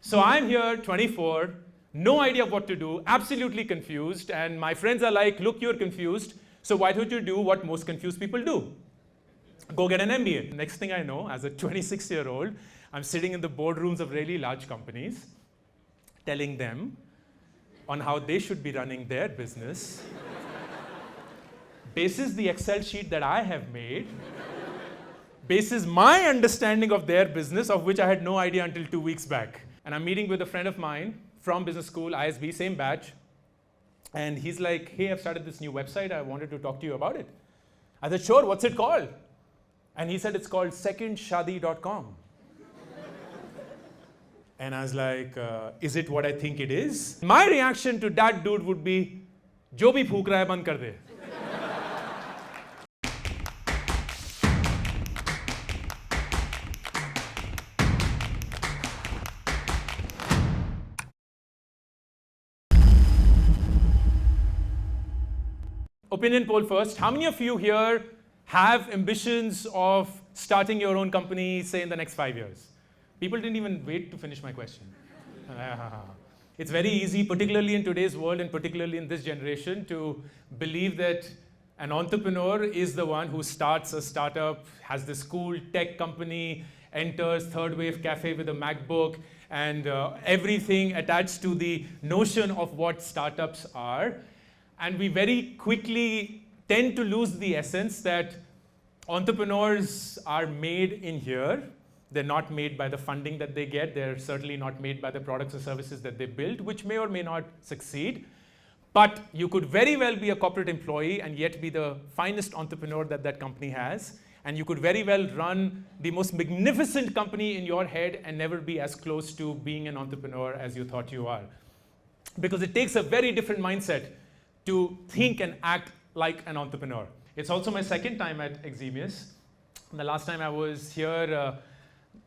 So I'm here, 24, no idea what to do, absolutely confused, and my friends are like, look, you're confused, so why don't you do what most confused people do? Go get an MBA. Next thing I know, as a 26-year-old, I'm sitting in the boardrooms of really large companies, telling them on how they should be running their business, basis the Excel sheet that I have made, basis my understanding of their business, of which I had no idea until 2 weeks back. And I'm meeting with a friend of mine from business school, ISB, same batch. And he's like, hey, I've started this new website. I wanted to talk to you about it. I said, sure, what's it called? And he said, it's called secondshadi.com. And I was like, is it what I think it is? My reaction to that dude would be, jo bhi phook raha hai, band kar de. Opinion poll first. How many of you here have ambitions of starting your own company, say, in the next 5 years? People didn't even wait to finish my question. It's very easy, particularly in today's world and particularly in this generation, to believe that an entrepreneur is the one who starts a startup, has this cool tech company, enters third wave cafe with a MacBook, and everything attached to the notion of what startups are. And we very quickly tend to lose the essence that entrepreneurs are made in here. They're not made by the funding that they get. They're certainly not made by the products or services that they build, which may or may not succeed. But you could very well be a corporate employee and yet be the finest entrepreneur that that company has. And you could very well run the most magnificent company in your head and never be as close to being an entrepreneur as you thought you are. Because it takes a very different mindset to think and act like an entrepreneur. It's also my second time at Eximius. The last time I was here,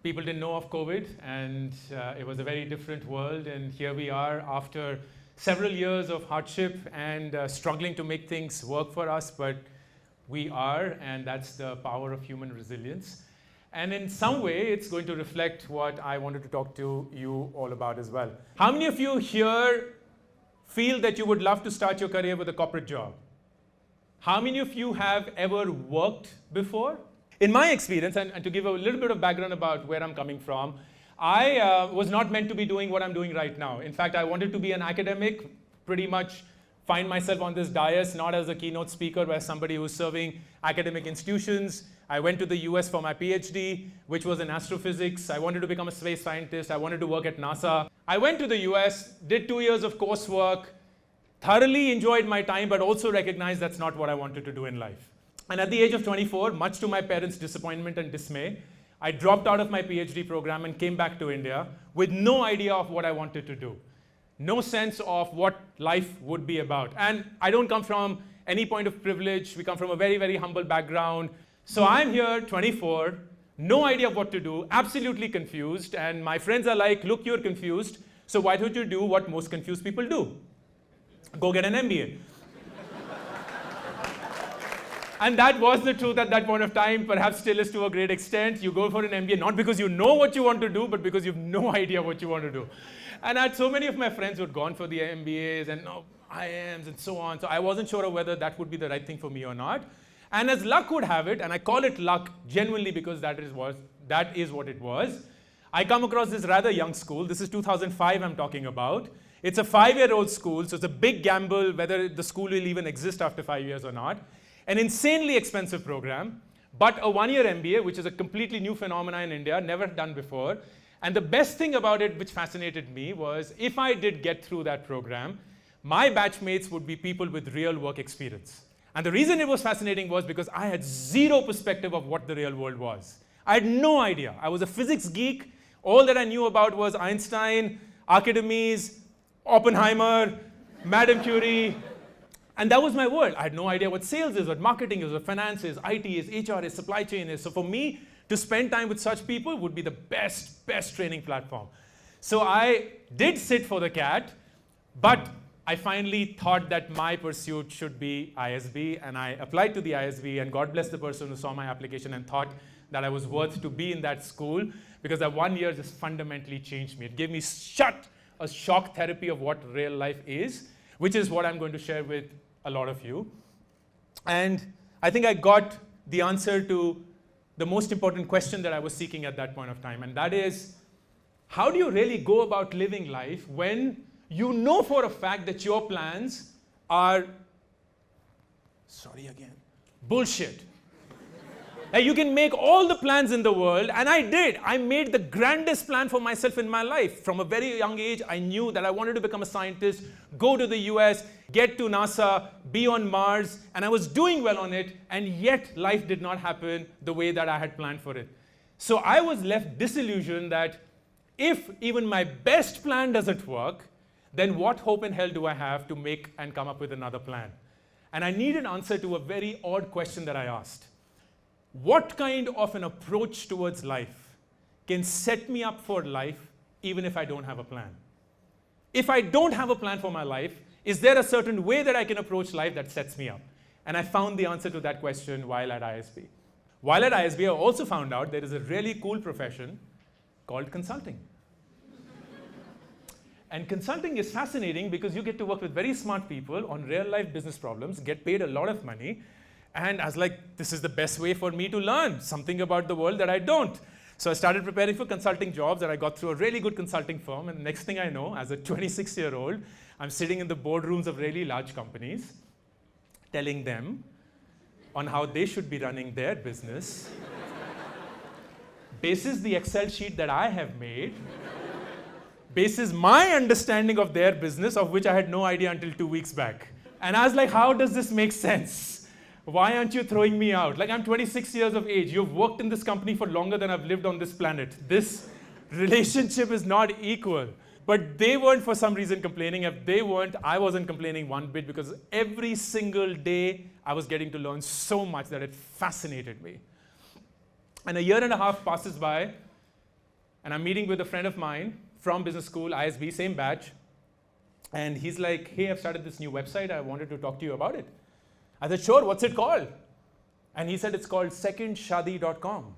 people didn't know of COVID, and it was a very different world. And here we are after several years of hardship and struggling to make things work for us, but we are, and that's the power of human resilience. And in some way, it's going to reflect what I wanted to talk to you all about as well. How many of you here feel that you would love to start your career with a corporate job? How many of you have ever worked before? In my experience, and to give a little bit of background about where I'm coming from, I was not meant to be doing what I'm doing right now. In fact, I wanted to be an academic, pretty much find myself on this dais, not as a keynote speaker, but as somebody who's serving academic institutions. I went to the US for my PhD, which was in astrophysics. I wanted to become a space scientist. I wanted to work at NASA. I went to the US, did 2 years of coursework, thoroughly enjoyed my time, but also recognized that's not what I wanted to do in life. And at the age of 24, much to my parents' disappointment and dismay, I dropped out of my PhD program and came back to India with no idea of what I wanted to do. No sense of what life would be about. And I don't come from any point of privilege. We come from a very, very humble background. So I'm here, 24, no idea what to do, absolutely confused. And my friends are like, look, you're confused, so why don't you do what most confused people do? Go get an MBA. And that was the truth at that point of time, perhaps still is to a great extent. You go for an MBA not because you know what you want to do, but because you have no idea what you want to do. And I had so many of my friends who had gone for the MBAs and IIMs and so on, so I wasn't sure of whether that would be the right thing for me or not. And as luck would have it, and I call it luck genuinely because that is what it was, I come across this rather young school. This is 2005 I'm talking about. It's a 5-year-old school, so it's a big gamble whether the school will even exist after 5 years or not. An insanely expensive program, but a 1-year MBA, which is a completely new phenomenon in India, never done before. And the best thing about it, which fascinated me, was if I did get through that program, my batchmates would be people with real work experience. And the reason it was fascinating was because I had zero perspective of what the real world was. I had no idea. I was a physics geek. All that I knew about was Einstein, Archimedes, Oppenheimer, Madame Curie. And that was my world. I had no idea what sales is, what marketing is, what finance is, IT is, HR is, supply chain is. So for me, to spend time with such people would be the best training platform. So I did sit for the CAT, but I finally thought that my pursuit should be ISB, and I applied to the ISB, and God bless the person who saw my application and thought that I was worth to be in that school, because that 1 year just fundamentally changed me. It gave me a shock therapy of what real life is, which is what I'm going to share with a lot of you. And I think I got the answer to the most important question that I was seeking at that point of time, and that is, how do you really go about living life when you know for a fact that your plans are, bullshit? Like, you can make all the plans in the world, and I did. I made the grandest plan for myself in my life. From a very young age, I knew that I wanted to become a scientist, go to the US, get to NASA, be on Mars, and I was doing well on it, and yet life did not happen the way that I had planned for it. So I was left disillusioned that if even my best plan doesn't work, then what hope in hell do I have to make and come up with another plan? And I need an answer to a very odd question that I asked. What kind of an approach towards life can set me up for life even if I don't have a plan? If I don't have a plan for my life, is there a certain way that I can approach life that sets me up? And I found the answer to that question while at ISB. While at ISB, I also found out there is a really cool profession called consulting. And consulting is fascinating because you get to work with very smart people on real life business problems, get paid a lot of money. And I was like, this is the best way for me to learn something about the world that I don't. So I started preparing for consulting jobs, and I got through a really good consulting firm. And the next thing I know, as a 26-year-old, I'm sitting in the boardrooms of really large companies, telling them on how they should be running their business, basis the Excel sheet that I have made, basis my understanding of their business, of which I had no idea until 2 weeks back. And I was like, how does this make sense? Why aren't you throwing me out? Like, I'm 26 years of age. You've worked in this company for longer than I've lived on this planet. This relationship is not equal. But they weren't for some reason complaining. If they weren't, I wasn't complaining one bit, because every single day I was getting to learn so much that it fascinated me. And a year and a half passes by, and I'm meeting with a friend of mine from business school, ISB, same batch. And he's like, hey, I've started this new website. I wanted to talk to you about it. I said, sure, what's it called? And he said, it's called secondshadi.com.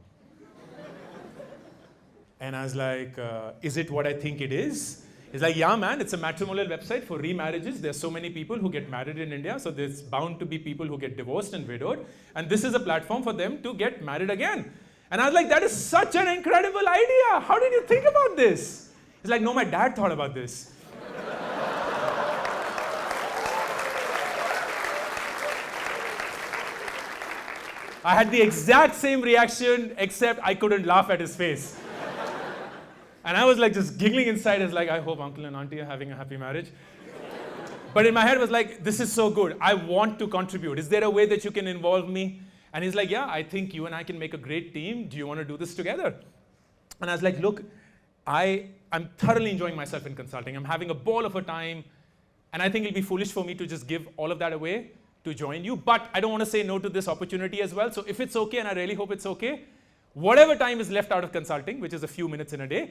And I was like, is it what I think it is? He's like, yeah, man, it's a matrimonial website for remarriages. There's so many people who get married in India, so there's bound to be people who get divorced and widowed. And this is a platform for them to get married again. And I was like, that is such an incredible idea. How did you think about this? He's like, no, my dad thought about this. I had the exact same reaction, except I couldn't laugh at his face. And I was like just giggling inside. I was like, I hope uncle and auntie are having a happy marriage. But in my head, I was like, this is so good. I want to contribute. Is there a way that you can involve me? And he's like, yeah, I think you and I can make a great team. Do you want to do this together? And I was like, look, I'm thoroughly enjoying myself in consulting. I'm having a ball of a time. And I think it'll be foolish for me to just give all of that away to join you, but I don't want to say no to this opportunity as well. So if it's okay, and I really hope it's okay, whatever time is left out of consulting, which is a few minutes in a day,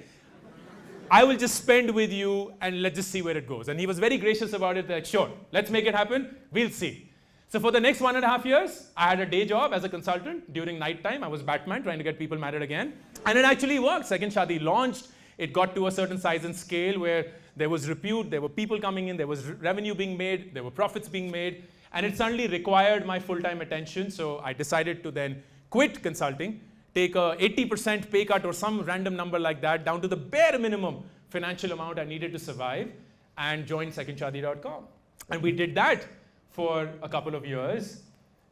I will just spend with you, and let's just see where it goes. And he was very gracious about it, like, sure, let's make it happen, we'll see. So for the next 1.5 years, I had a day job as a consultant. During night time, I was Batman trying to get people married again. And it actually worked. Second Shadi launched. It got to a certain size and scale where there was repute, there were people coming in, there was revenue being made, there were profits being made. And it suddenly required my full-time attention, so I decided to then quit consulting, take a 80% pay cut or some random number like that, down to the bare minimum financial amount I needed to survive, and join secondshadi.com. And we did that for a couple of years,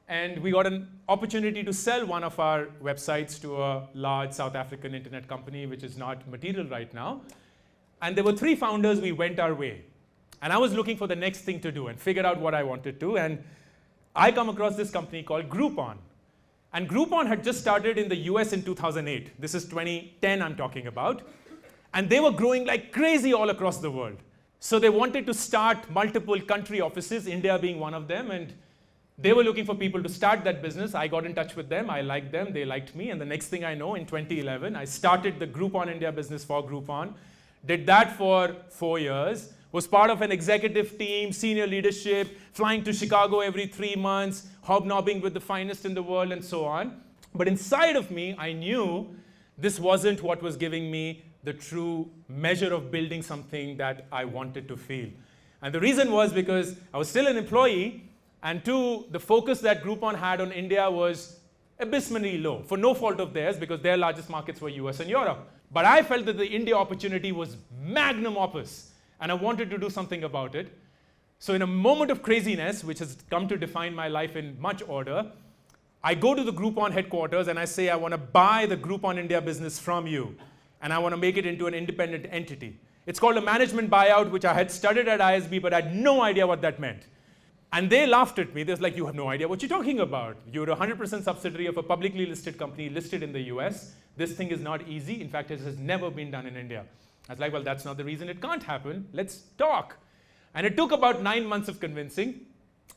and we got an opportunity to sell one of our websites to a large South African internet company, which is not material right now. And there were 3 founders. We went our way. And I was looking for the next thing to do and figure out what I wanted to. And I come across this company called Groupon. And Groupon had just started in the US in 2008. This is 2010 I'm talking about. And they were growing like crazy all across the world. So they wanted to start multiple country offices, India being one of them. And they were looking for people to start that business. I got in touch with them. I liked them. They liked me. And the next thing I know, in 2011, I started the Groupon India business for Groupon. Did that for 4 years. Was part of an executive team, senior leadership, flying to Chicago every 3 months, hobnobbing with the finest in the world, and so on. But inside of me, I knew this wasn't what was giving me the true measure of building something that I wanted to feel. And the reason was because I was still an employee, and two, the focus that Groupon had on India was abysmally low, for no fault of theirs, because their largest markets were US and Europe. But I felt that the India opportunity was magnum opus, and I wanted to do something about it. So in a moment of craziness, which has come to define my life in much order, I go to the Groupon headquarters and I say, I want to buy the Groupon India business from you, and I want to make it into an independent entity. It's called a management buyout, which I had studied at ISB, but I had no idea what that meant. And they laughed at me. They was like, you have no idea what you're talking about. You're a 100% subsidiary of a publicly listed company listed in the US. This thing is not easy. In fact, it has never been done in India. I was like, well, that's not the reason it can't happen. Let's talk. And it took about 9 months of convincing.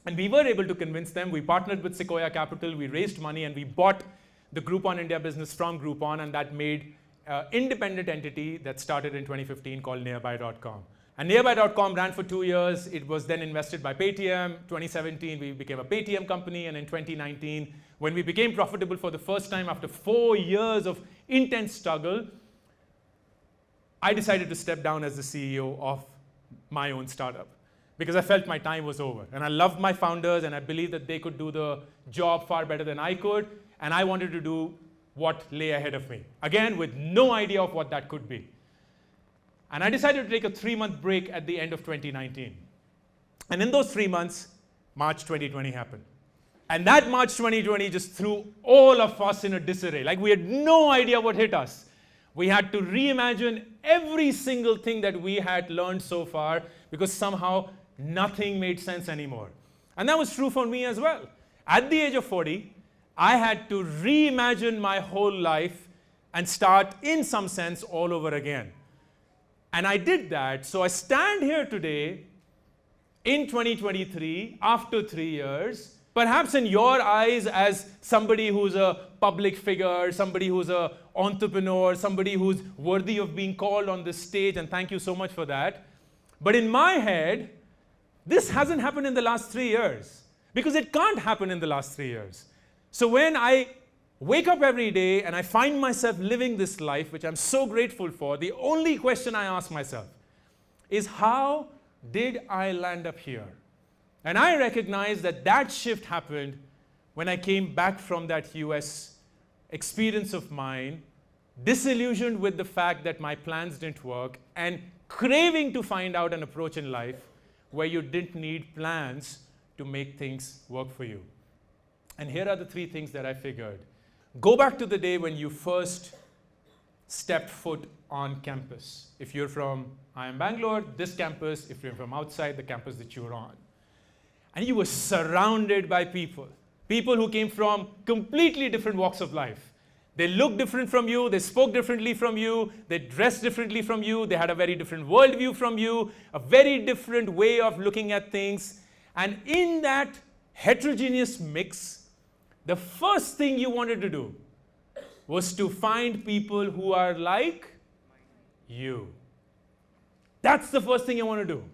And we were able to convince them. We partnered with Sequoia Capital. We raised money and we bought the Groupon India business from Groupon. And that made an independent entity that started in 2015 called Nearby.com. And Nearby.com ran for 2 years. It was then invested by Paytm. 2017, we became a Paytm company. And in 2019, when we became profitable for the first time after 4 years of intense struggle, I decided to step down as the CEO of my own startup because I felt my time was over. And I loved my founders, and I believed that they could do the job far better than I could. And I wanted to do what lay ahead of me. Again, with no idea of what that could be. And I decided to take a 3-month break at the end of 2019. And in those 3 months, March 2020 happened. And that March 2020 just threw all of us in a disarray. Like we had no idea what hit us. We had to reimagine every single thing that we had learned so far because somehow nothing made sense anymore. And that was true for me as well. At the age of 40, I had to reimagine my whole life and start, in some sense, all over again. And I did that. So I stand here today in 2023, after 3 years, perhaps in your eyes as somebody who's a public figure, somebody who's an entrepreneur, somebody who's worthy of being called on this stage, and thank you so much for that. But in my head, this hasn't happened in the last 3 years because it can't happen in the last 3 years. So when I wake up every day and I find myself living this life, which I'm so grateful for, the only question I ask myself is, how did I land up here? And I recognize that that shift happened when I came back from that US experience of mine, disillusioned with the fact that my plans didn't work, and craving to find out an approach in life where you didn't need plans to make things work for you. And here are the 3 things that I figured. Go back to the day when you first stepped foot on campus. If you're from IIM Bangalore, this campus. If you're from outside, the campus that you're on. And you were surrounded by people who came from completely different walks of life. They looked different from you, they spoke differently from you, they dressed differently from you, they had a very different worldview from you, a very different way of looking at things. And in that heterogeneous mix, the first thing you wanted to do was to find people who are like you. That's the first thing you want to do.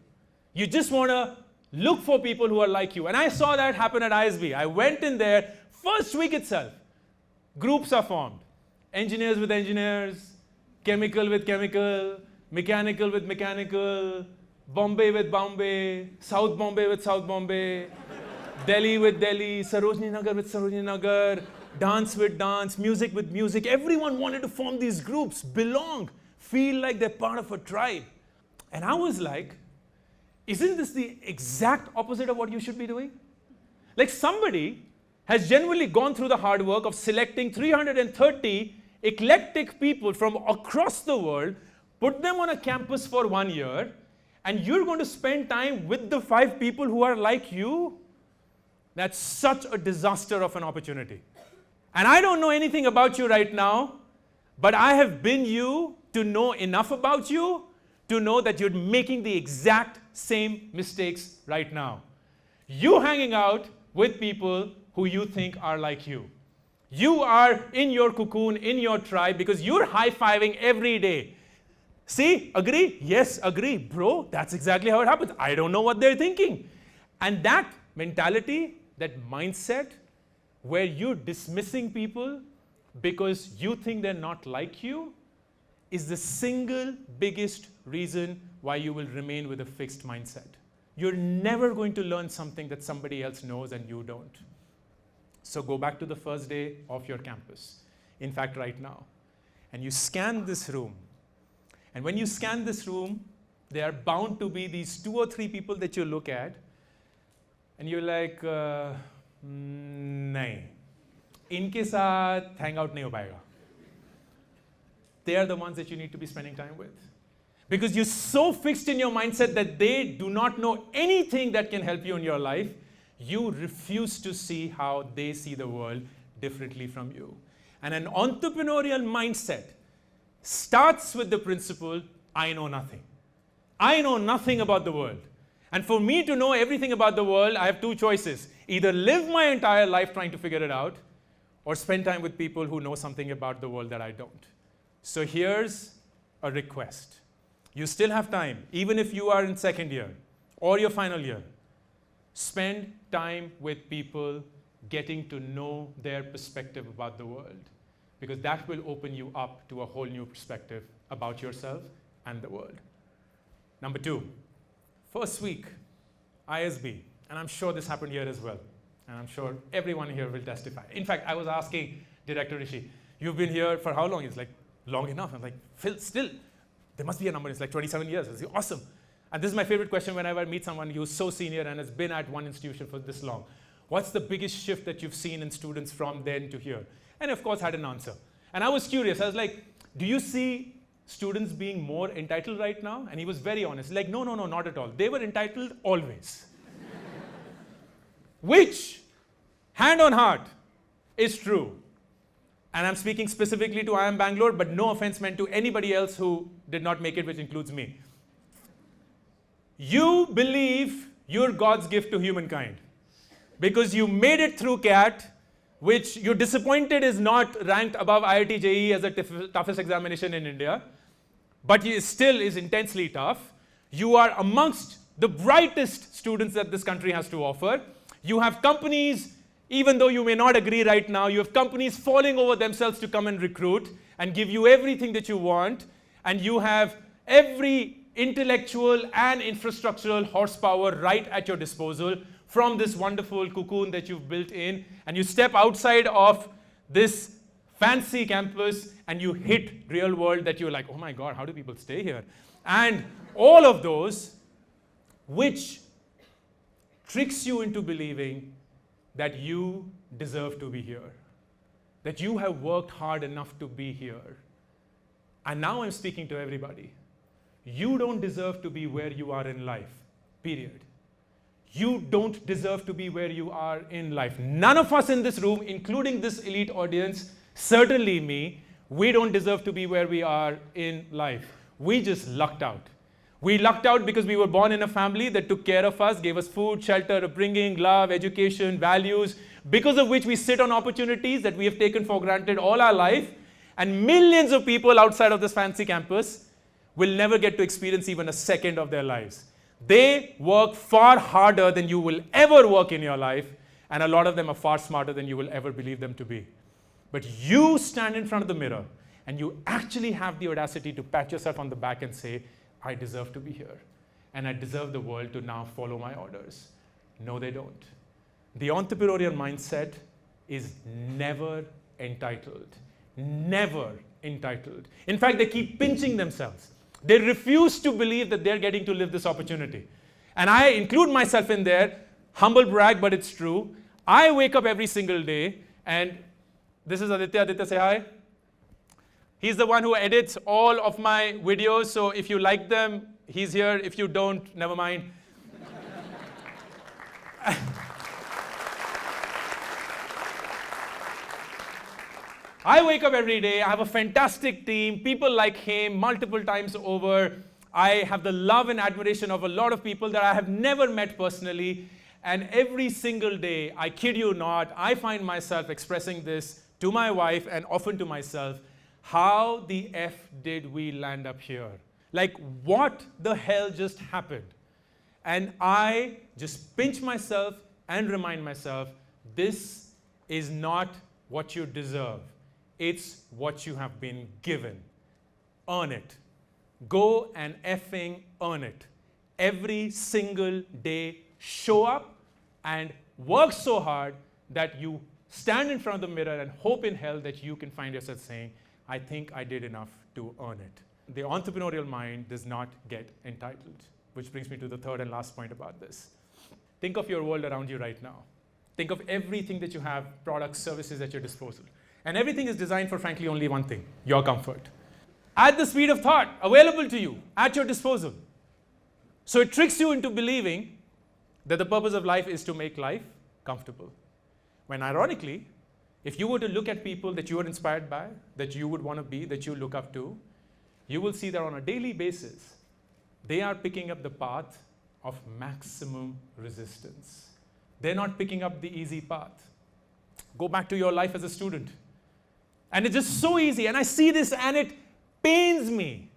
You just want to look for people who are like you. And I saw that happen at ISB. I went in there, first week itself, groups are formed. Engineers with engineers, chemical with chemical, mechanical with mechanical, Bombay with Bombay, South Bombay with South Bombay, Delhi with Delhi, Sarojini Nagar with Sarojini Nagar, dance with dance, music with music. Everyone wanted to form these groups, belong, feel like they're part of a tribe. And I was like, isn't this the exact opposite of what you should be doing? Like somebody has genuinely gone through the hard work of selecting 330 eclectic people from across the world, put them on a campus for 1 year, and you're going to spend time with the 5 people who are like you? That's such a disaster of an opportunity. And I don't know anything about you right now, but I have been you to know enough about you to know that you're making the exact same mistakes right now. You hanging out with people who you think are like you. You are in your cocoon, in your tribe, because you're high-fiving every day. See, agree? Yes, agree. Bro, that's exactly how it happens. I don't know what they're thinking. And that mentality, that mindset, where you're dismissing people because you think they're not like you is the single biggest reason why you will remain with a fixed mindset. You're never going to learn something that somebody else knows and you don't. So go back to the first day of your campus, in fact, right now, and you scan this room. And when you scan this room, there are bound to be these 2 or 3 people that you look at, and you're like, nahin, inke saath hang out nahi ho payega. They are the ones that you need to be spending time with. Because you're so fixed in your mindset that they do not know anything that can help you in your life, you refuse to see how they see the world differently from you. And an entrepreneurial mindset starts with the principle, I know nothing. I know nothing about the world. And for me to know everything about the world, I have 2 choices. Either live my entire life trying to figure it out, or spend time with people who know something about the world that I don't. So here's a request. You still have time, even if you are in second year or your final year. Spend time with people getting to know their perspective about the world, because that will open you up to a whole new perspective about yourself and the world. Number 2, first week, ISB, and I'm sure this happened here as well, and I'm sure everyone here will testify. In fact, I was asking Director Rishi, you've been here for how long? He's like, long enough. I'm like, Phil, still, there must be a number. It's like 27 years. It's awesome. And this is my favorite question whenever I meet someone who's so senior and has been at one institution for this long. What's the biggest shift that you've seen in students from then to here? And of course, had an answer. And I was curious. I was like, do you see students being more entitled right now? And he was very honest. Like, no, not at all. They were entitled always. Which, hand on heart, is true. And I'm speaking specifically to IIM Bangalore, but no offense meant to anybody else who did not make it, which includes me. You believe you're God's gift to humankind because you made it through CAT, which you're disappointed is not ranked above IIT JEE as the toughest examination in India, but it still is intensely tough. You are amongst the brightest students that this country has to offer. You have companies, even though you may not agree right now, you have companies falling over themselves to come and recruit and give you everything that you want, and you have every intellectual and infrastructural horsepower right at your disposal from this wonderful cocoon that you've built in, and you step outside of this fancy campus and you hit real world that you're like, oh my God, how do people stay here? And all of those, which tricks you into believing that you deserve to be here, that you have worked hard enough to be here. And now I'm speaking to everybody. You don't deserve to be where you are in life, period. You don't deserve to be where you are in life. None of us in this room, including this elite audience, certainly me, we don't deserve to be where we are in life. We just lucked out. We lucked out because we were born in a family that took care of us, gave us food, shelter, upbringing, love, education, values, because of which we sit on opportunities that we have taken for granted all our life. And millions of people outside of this fancy campus will never get to experience even a second of their lives. They work far harder than you will ever work in your life, and a lot of them are far smarter than you will ever believe them to be. But you stand in front of the mirror, and you actually have the audacity to pat yourself on the back and say, I deserve to be here, and I deserve the world to now follow my orders. No, they don't. The entrepreneurial mindset is never entitled. Never entitled. In fact, they keep pinching themselves. They refuse to believe that they're getting to live this opportunity. And I include myself in there, humble brag, but it's true. I wake up every single day, and this is Aditya. Aditya, say hi. He's the one who edits all of my videos, so if you like them, he's here. If you don't, never mind. I wake up every day. I have a fantastic team, people like him multiple times over. I have the love and admiration of a lot of people that I have never met personally. And every single day, I kid you not, I find myself expressing this to my wife and often to myself. How the F did we land up here? Like, what the hell just happened? And I just pinch myself and remind myself, this is not what you deserve. It's what you have been given. Earn it. Go and effing earn it. Every single day, show up and work so hard that you stand in front of the mirror and hope in hell that you can find yourself saying, I think I did enough to earn it. The entrepreneurial mind does not get entitled, which brings me to the third and last point about this. Think of your world around you right now. Think of everything that you have, products, services at your disposal. And everything is designed for, frankly, only one thing, your comfort. At the speed of thought, available to you, at your disposal. So it tricks you into believing that the purpose of life is to make life comfortable. When ironically, if you were to look at people that you are inspired by, that you would want to be, that you look up to, you will see that on a daily basis, they are picking up the path of maximum resistance. They're not picking up the easy path. Go back to your life as a student. And it's just so easy. And I see this and it pains me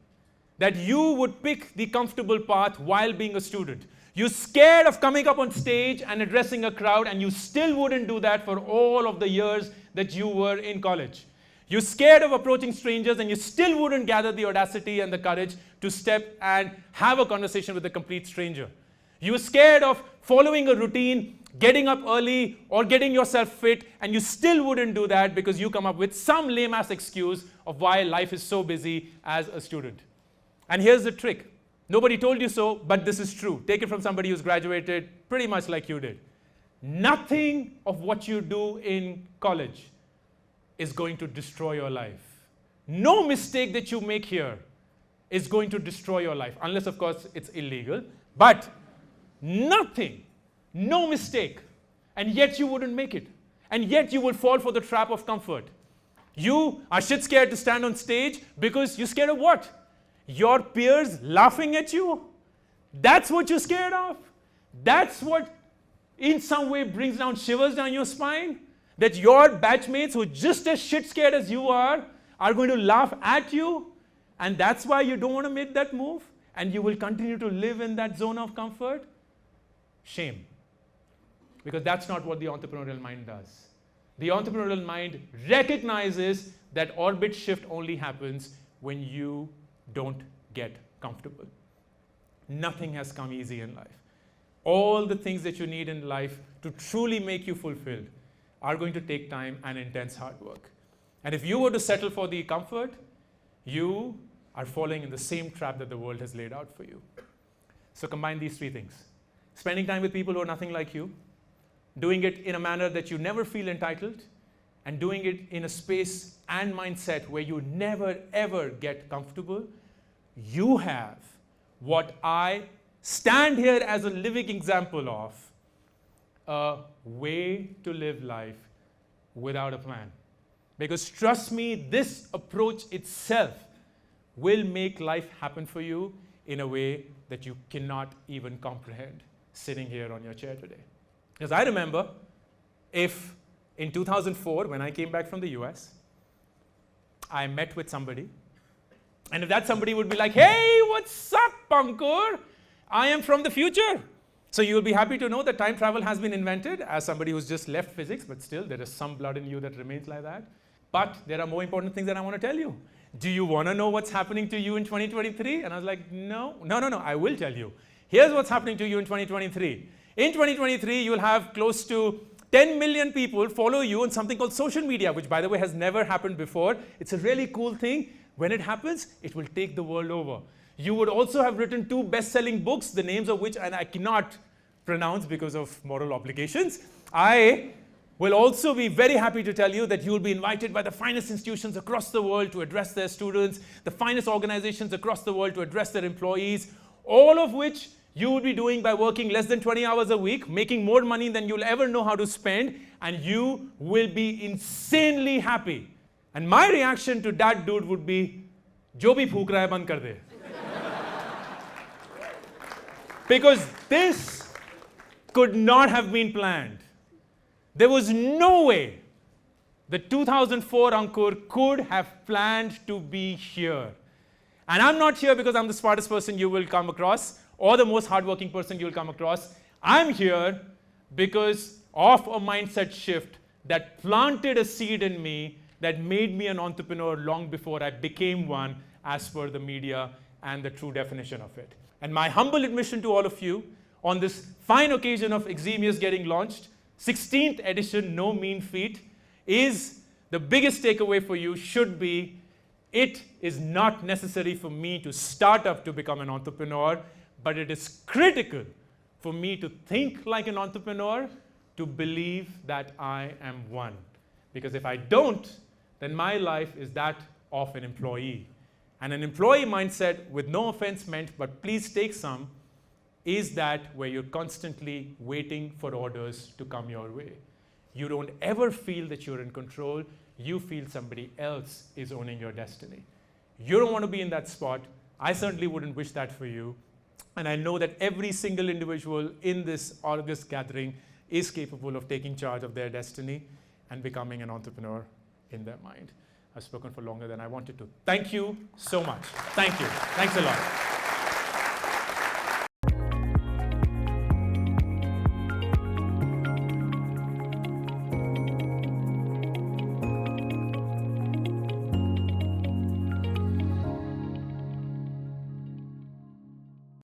that you would pick the comfortable path while being a student. You're scared of coming up on stage and addressing a crowd, and you still wouldn't do that for all of the years that you were in college. You're scared of approaching strangers, and you still wouldn't gather the audacity and the courage to step and have a conversation with a complete stranger. You're scared of following a routine, getting up early, or getting yourself fit, and you still wouldn't do that because you come up with some lame-ass excuse of why life is so busy as a student. And here's the trick. Nobody told you so, but this is true. Take it from somebody who's graduated pretty much like you did. Nothing of what you do in college is going to destroy your life. No mistake that you make here is going to destroy your life, unless, of course, it's illegal. But nothing, no mistake, and yet you wouldn't make it. And yet you will fall for the trap of comfort. You are shit scared to stand on stage because you're scared of what? Your peers laughing at you? That's what you're scared of? That's what in some way brings down shivers down your spine? That your batchmates who are just as shit scared as you are going to laugh at you? And that's why you don't want to make that move? And you will continue to live in that zone of comfort? Shame. Because that's not what the entrepreneurial mind does. The entrepreneurial mind recognizes that orbit shift only happens when you don't get comfortable. Nothing has come easy in life. All the things that you need in life to truly make you fulfilled are going to take time and intense hard work. And if you were to settle for the comfort, you are falling in the same trap that the world has laid out for you. So combine these three things. Spending time with people who are nothing like you, doing it in a manner that you never feel entitled, and doing it in a space and mindset where you never ever get comfortable, you have what I stand here as a living example of, a way to live life without a plan. Because trust me, this approach itself will make life happen for you in a way that you cannot even comprehend sitting here on your chair today. Because I remember if in 2004, when I came back from the US, I met with somebody, and if that somebody would be like, hey, what's up, Ankur? I am from the future. So you'll be happy to know that time travel has been invented, as somebody who's just left physics, but still there is some blood in you that remains like that. But there are more important things that I want to tell you. Do you want to know what's happening to you in 2023? And I was like, no, I will tell you. Here's what's happening to you in 2023. In 2023, you'll have close to 10 million people follow you on something called social media, which, by the way, has never happened before. It's a really cool thing. When it happens, it will take the world over. You would also have written 2 best-selling books, the names of which I cannot pronounce because of moral obligations. I will also be very happy to tell you that you will be invited by the finest institutions across the world to address their students, the finest organizations across the world to address their employees, all of which you will be doing by working less than 20 hours a week, making more money than you'll ever know how to spend, and you will be insanely happy. And my reaction to that dude would be, Jo bhi phook raha hai, band kar de. Because this could not have been planned. There was no way the 2004 Ankur could have planned to be here. And I'm not here because I'm the smartest person you will come across or the most hardworking person you'll come across. I'm here because of a mindset shift that planted a seed in me that made me an entrepreneur long before I became one, as per the media and the true definition of it. And my humble admission to all of you, on this fine occasion of Eximius getting launched, 16th edition, no mean feat, is the biggest takeaway for you should be, it is not necessary for me to start up to become an entrepreneur, but it is critical for me to think like an entrepreneur, to believe that I am one. Because if I don't, then my life is that of an employee. And an employee mindset, with no offense meant, but please take some, is that where you're constantly waiting for orders to come your way. You don't ever feel that you're in control. You feel somebody else is owning your destiny. You don't want to be in that spot. I certainly wouldn't wish that for you. And I know that every single individual in this August gathering is capable of taking charge of their destiny and becoming an entrepreneur in their mind. I've spoken for longer than I wanted to. Thank you so much. Thank you. Thanks a lot.